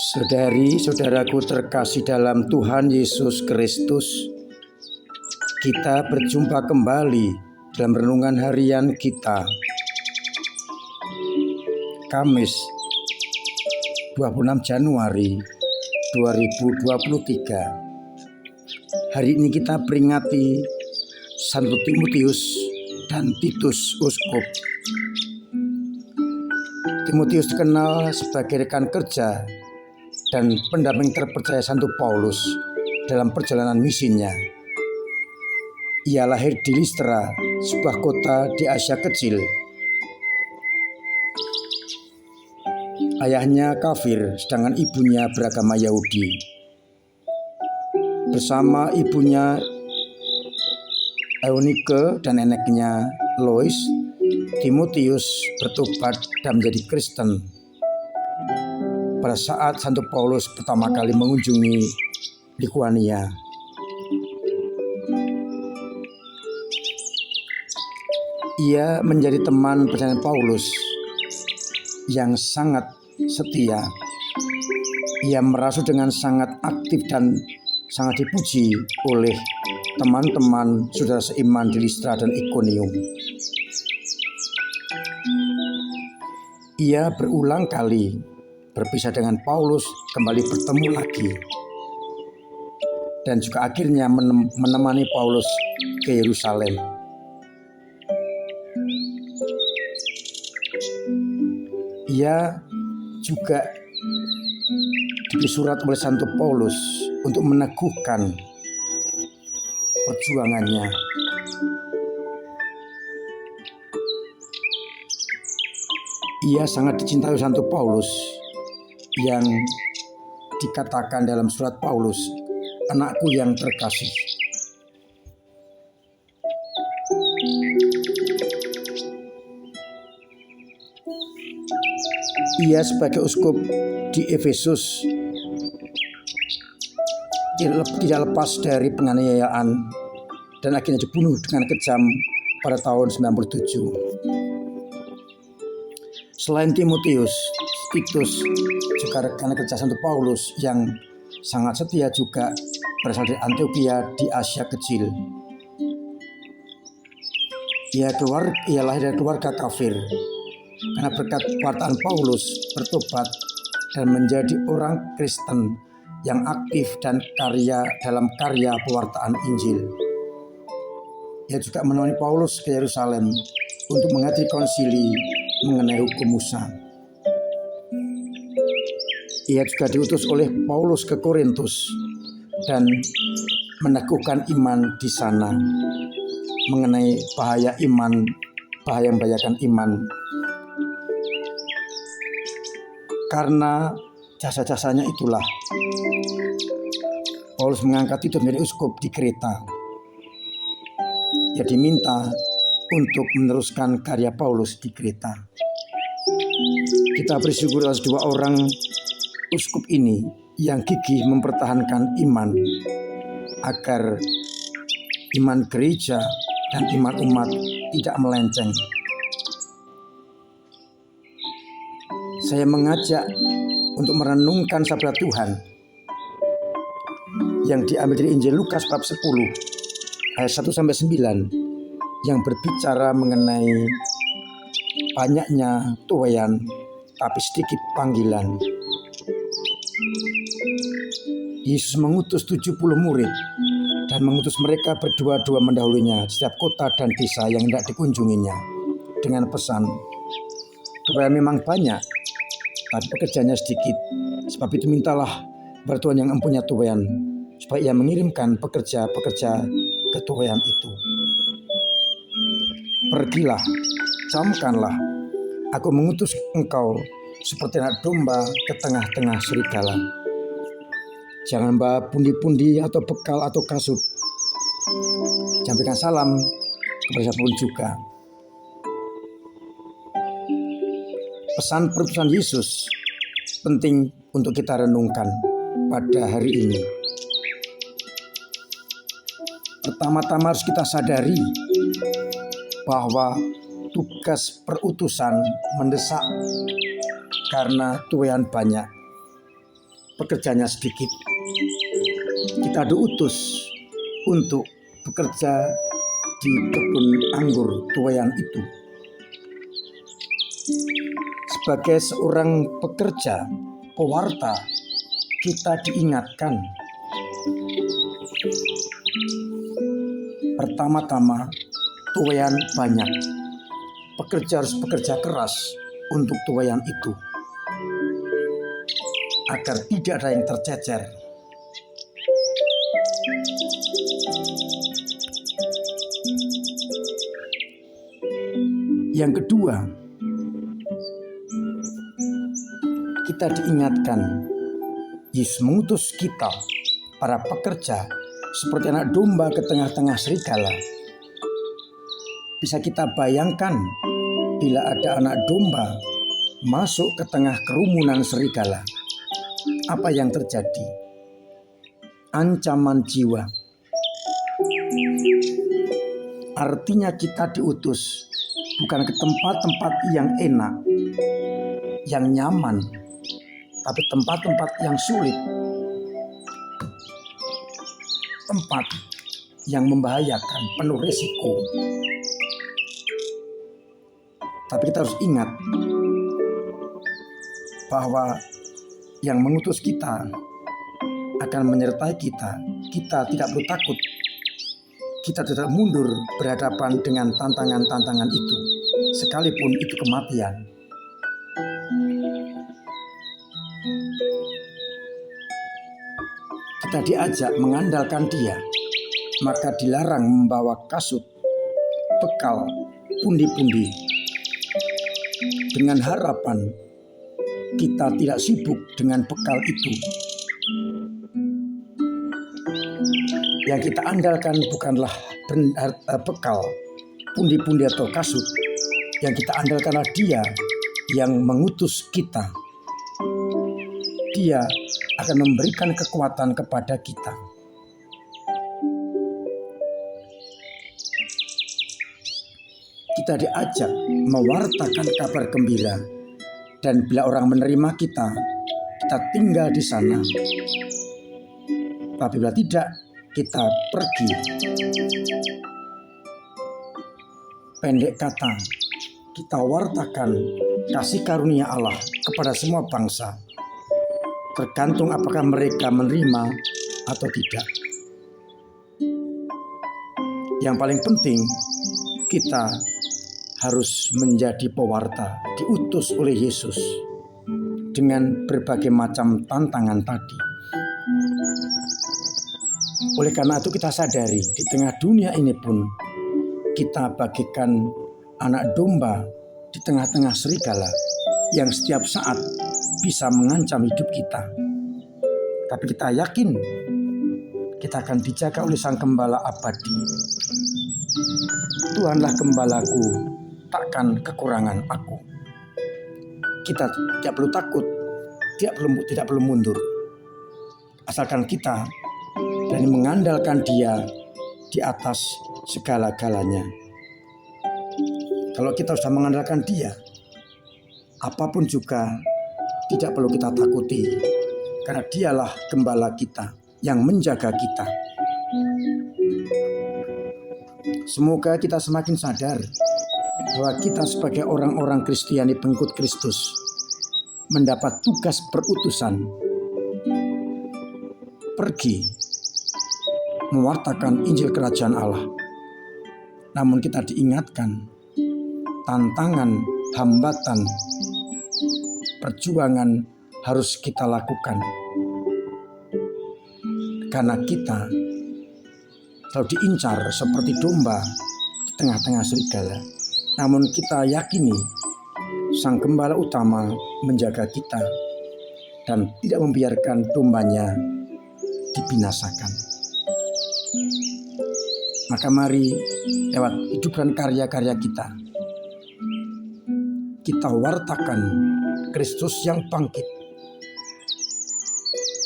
Saudari-saudaraku terkasih dalam Tuhan Yesus Kristus, kita berjumpa kembali dalam renungan harian kita, Kamis 26 Januari 2023. Hari ini kita peringati Santo Timotius dan Titus Uskup. Timotius dikenal sebagai rekan kerja dan pendamping terpercaya Santo Paulus dalam perjalanan misinya. Ia lahir di Listra, sebuah kota di Asia Kecil. Ayahnya kafir, sedangkan ibunya beragama Yahudi. Bersama ibunya Eunike dan neneknya Lois, Timotius bertobat dan menjadi Kristen pada saat Santo Paulus pertama kali mengunjungi Likuania. Ia menjadi teman perjalanan Paulus yang sangat setia. Ia merasa dengan sangat aktif dan sangat dipuji oleh teman-teman saudara seiman di Listra dan Ikonium. Ia berulang kali berpisah dengan Paulus, kembali bertemu lagi, dan juga akhirnya menemani Paulus ke Yerusalem. Ia juga diberi surat oleh Santo Paulus untuk meneguhkan perjuangannya. Ia sangat dicintai Santo Paulus, yang dikatakan dalam surat Paulus, anakku yang terkasih. Ia sebagai uskup di Efesus tidak lepas dari penganiayaan dan akhirnya dibunuh dengan kejam pada tahun 97. Selain Timotius, Titus juga rekan kerja Santo Paulus yang sangat setia juga berasal dari Antioquia di Asia Kecil. Ia lahir dari keluarga kafir. Karena berkat kewartaan Paulus bertobat dan menjadi orang Kristen yang aktif dan dalam karya pewartaan Injil. Ia juga menemani Paulus ke Yerusalem untuk menghadiri konsili mengenai hukum Musa. Ia juga diutus oleh Paulus ke Korintus dan meneguhkan iman di sana mengenai bahaya membahayakan iman. Karena jasa-jasanya itulah Paulus mengangkat Titus menjadi uskup di Kreta. Ia diminta untuk meneruskan karya Paulus di Kreta. Kita bersyukur atas dua orang uskup ini yang gigih mempertahankan iman agar iman gereja dan iman umat tidak melenceng. Saya mengajak untuk merenungkan sabda Tuhan yang diambil dari Injil Lukas bab 10 ayat 1-9 yang berbicara mengenai banyaknya tuaian tapi sedikit panggilan. Yesus mengutus 70 murid dan mengutus mereka berdua-dua mendahulunya di setiap kota dan desa yang hendak dikunjunginya dengan pesan, tuaian memang banyak, tapi pekerjaannya sedikit. Sebab itu mintalah kepada Tuhan yang mempunyai tuaian, supaya Ia mengirimkan pekerja-pekerja ke tuaian itu. Pergilah, camkanlah, aku mengutus engkau seperti anak domba ke tengah-tengah serigala. Jangan bawa pundi-pundi atau bekal atau kasut. Sampaikan salam kepada siapapun juga. Pesan perutusan Yesus penting untuk kita renungkan pada hari ini. Pertama-tama harus kita sadari bahwa tugas perutusan mendesak karena tuayan banyak, pekerjanya sedikit. Kita diutus untuk bekerja di kebun anggur tuayan itu. Sebagai seorang pekerja, pewarta, kita diingatkan pertama-tama tuayan banyak. Pekerja harus bekerja keras untuk tuayan itu agar tidak ada yang tercecer. Yang kedua, kita diingatkan Yesus mengutus kita, para pekerja, seperti anak domba ke tengah-tengah serigala. Bisa kita bayangkan bila ada anak domba masuk ke tengah kerumunan serigala, apa yang terjadi? Ancaman jiwa. Artinya kita diutus bukan ke tempat-tempat yang enak, yang nyaman, tapi tempat-tempat yang sulit, tempat yang membahayakan, penuh risiko. Tapi kita harus ingat bahwa yang mengutus kita akan menyertai kita. Kita tidak perlu takut. Kita tidak mundur berhadapan dengan tantangan-tantangan itu, sekalipun itu kematian. Kita diajak mengandalkan Dia, maka dilarang membawa kasut, bekal, pundi-pundi, dengan harapan kita tidak sibuk dengan bekal itu. Yang kita andalkan bukanlah bekal, pundi-pundi atau kasut. Yang kita andalkan adalah Dia yang mengutus kita. Dia akan memberikan kekuatan kepada kita. Kita diajak mewartakan kabar gembira, dan bila orang menerima kita, kita tinggal di sana. Tapi bila tidak, kita pergi. Pendek kata, kita wartakan kasih karunia Allah kepada semua bangsa, tergantung apakah mereka menerima atau tidak. Yang paling penting, kita harus menjadi pewarta, diutus oleh Yesus dengan berbagai macam tantangan tadi. Oleh karena itu kita sadari di tengah dunia ini pun kita bagikan anak domba di tengah-tengah serigala yang setiap saat bisa mengancam hidup kita. Tapi kita yakin kita akan dijaga oleh Sang Gembala abadi. Tuhanlah gembalaku, takkan kekurangan aku. Kita tidak perlu takut, tidak perlu mundur. Asalkan kita berani mengandalkan Dia di atas segala-galanya. Kalau kita sudah mengandalkan Dia, apapun juga tidak perlu kita takuti, karena Dialah gembala kita yang menjaga kita. Semoga kita semakin sadar bahwa kita sebagai orang-orang Kristiani pengikut Kristus mendapat tugas perutusan pergi mewartakan Injil Kerajaan Allah. Namun kita diingatkan tantangan, hambatan, perjuangan harus kita lakukan. Karena kita selalu diincar seperti domba di tengah-tengah serigala. Namun kita yakini Sang Gembala utama menjaga kita dan tidak membiarkan dombanya dibinasakan. Maka mari lewat hidup dan karya-karya kita wartakan Kristus yang bangkit,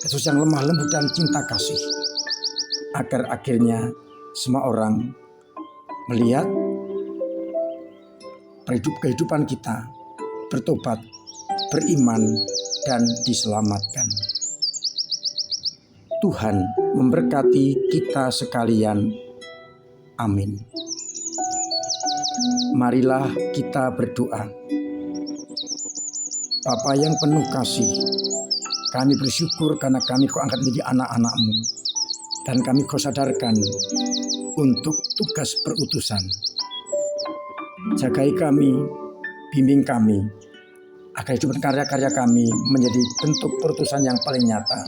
Kristus yang lemah lembut dan cinta kasih, agar akhirnya semua orang melihat kehidupan kita, bertobat, beriman, dan diselamatkan. Tuhan memberkati kita sekalian. Amin. Marilah kita berdoa. Bapa yang penuh kasih, kami bersyukur karena kami Kau angkat menjadi anak-anak-Mu, dan kami Kau sadarkan untuk tugas perutusan. Jagai kami, bimbing kami, agar hidup karya-karya kami menjadi bentuk perutusan yang paling nyata.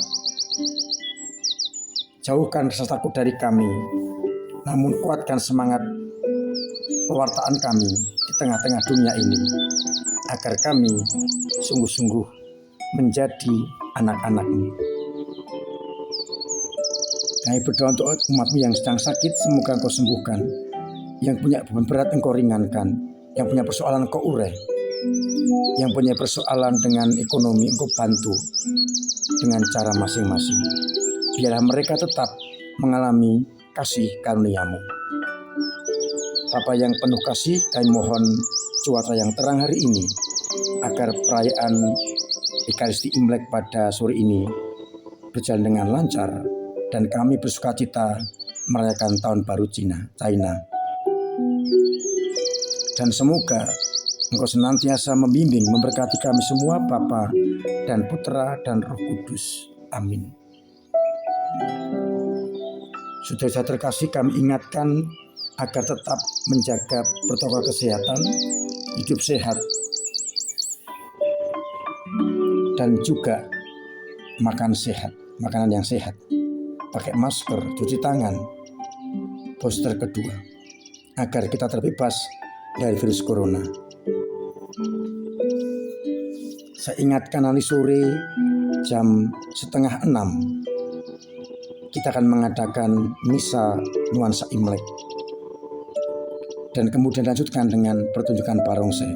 Jauhkan rasa takut dari kami, namun kuatkan semangat pewartaan kami di tengah-tengah dunia ini, agar kami sungguh-sungguh menjadi anak-anak-Mu. Kami berdoa untuk umat-Mu yang sedang sakit, semoga Engkau sembuhkan. Yang punya beban berat Engkau ringankan. Yang punya persoalan Engkau urai. Yang punya persoalan dengan ekonomi Engkau bantu dengan cara masing-masing. Biarlah mereka tetap mengalami kasih karunia-Mu. Bapa yang penuh kasih, kami mohon cuaca yang terang hari ini, agar perayaan Ekaristi Imlek pada sore ini berjalan dengan lancar, dan kami bersukacita merayakan Tahun Baru China. Dan semoga Engkau senantiasa membimbing, memberkati kami semua, Bapa dan Putra dan Roh Kudus. Amin. Saudara-saudara terkasih, kami ingatkan agar tetap menjaga protokol kesehatan, hidup sehat, dan juga makan sehat, makanan yang sehat. Pakai masker, cuci tangan, booster kedua, agar kita terbebas dari virus corona. Saya ingatkan nanti sore jam 5:30 kita akan mengadakan misa nuansa Imlek, dan kemudian lanjutkan dengan pertunjukan barongsai.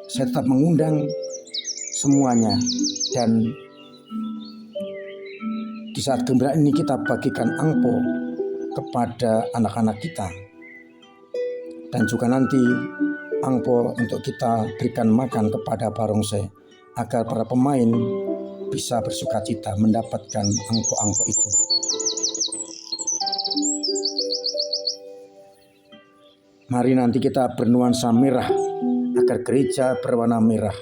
Saya tetap mengundang semuanya, dan di saat gembira ini kita bagikan angpo kepada anak-anak kita, dan juga nanti angpo untuk kita berikan makan kepada barongsai, agar para pemain bisa bersukacita mendapatkan angpo-angpo itu. Mari nanti kita bernuansa merah, agar gereja berwarna merah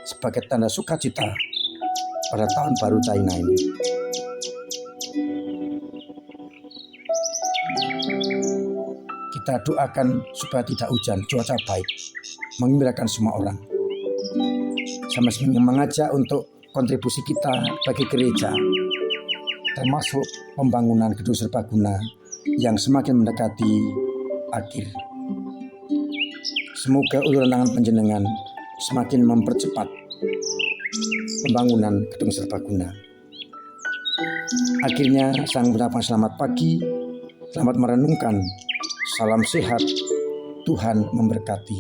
sebagai tanda sukacita pada Tahun Baru China ini. Kita doakan supaya tidak hujan, cuaca baik, menggembirakan semua orang. Sama-sama mengajak untuk kontribusi kita bagi gereja, termasuk pembangunan gedung serbaguna yang semakin mendekati akhir. Semoga uluran tangan panjenengan semakin mempercepat pembangunan gedung serbaguna. Akhirnya saya mengucapkan selamat pagi, selamat merenungkan, salam sehat, Tuhan memberkati.